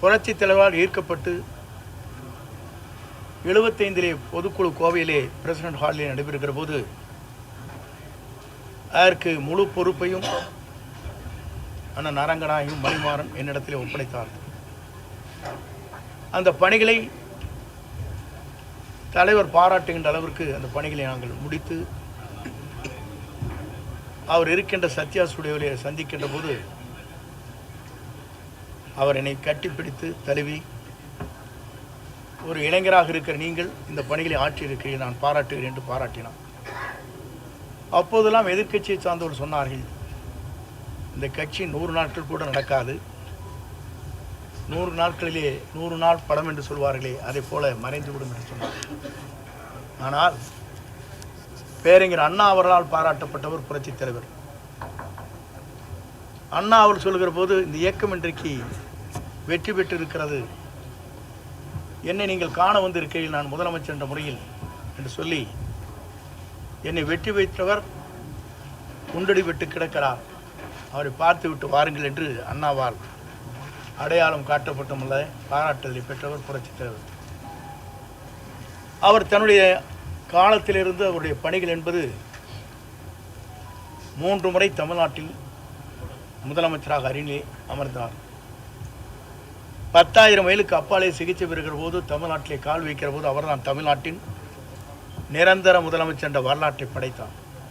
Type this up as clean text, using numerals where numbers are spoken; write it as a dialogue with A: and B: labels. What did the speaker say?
A: புரட்சித் தலைவரால் ஈர்க்கப்பட்டு 75 பொதுக்குழு கோவையிலே பிரசிடென்ட் ஹாலிலே நடைபெறுகிற போது அதற்கு முழு பொறுப்பையும் அண்ணன் நாரங்கநாயகம் மணிமாறன் என்னிடத்திலே ஒப்படைத்தார். அந்த பணிகளை தலைவர் பாராட்டுகின்ற அளவிற்கு அந்த பணிகளை நாங்கள் முடித்து அவர் இருக்கின்ற சத்யா ஸ்டுடியோவிலே சந்திக்கின்ற போது அவர் என்னை கட்டிப்பிடித்து தழுவி, ஒரு இளைஞராக இருக்கிற நீங்கள் இந்த பணிகளை ஆற்றியிருக்கிறீர்கள், நான் பாராட்டுகிறேன் என்று பாராட்டினார். அப்போதெல்லாம் எதிர்க்கட்சியை சார்ந்தவர்கள் சொன்னார்கள், இந்த கட்சி 100 நாட்கள் கூட நடக்காது, 100 நாட்களிலே 100 நாள் படம் என்று சொல்வார்களே அதை போல மறைந்துவிடும் என்று சொன்னார். ஆனால் பேரறிஞர் அண்ணா அவர்களால் பாராட்டப்பட்டவர் புரட்சித் தலைவர். அண்ணா அவர் சொல்கிற போது, இந்த இயக்கம் இன்றைக்கு வெற்றி பெற்று இருக்கிறது, என்னை நீங்கள் காண வந்திருக்கையில் நான் முதலமைச்சர் என்ற முறையில் என்று சொல்லி என்னை வெற்றி வைத்தவர் குண்டடி விட்டு கிடக்கிறார், அவரை பார்த்து விட்டு வாருங்கள் என்று அண்ணாவால் அடையாளம் காட்டப்பட்டுள்ள பாராட்டுதலை பெற்றவர் புரட்சித் தலைவர். அவர் தன்னுடைய காலத்திலிருந்து அவருடைய பணிகள் என்பது 3 முறை தமிழ்நாட்டில் முதலமைச்சராக அருகிலே அமர்ந்தார். 10,000 மைலுக்கு அப்பாலே சிகிச்சை பெறுகிற போது, தமிழ்நாட்டிலே கால் வைக்கிற போது அவர்தான் தமிழ்நாட்டின் நிரந்தர முதலமைச்சர் என்ற வரலாற்றை படைத்தார்.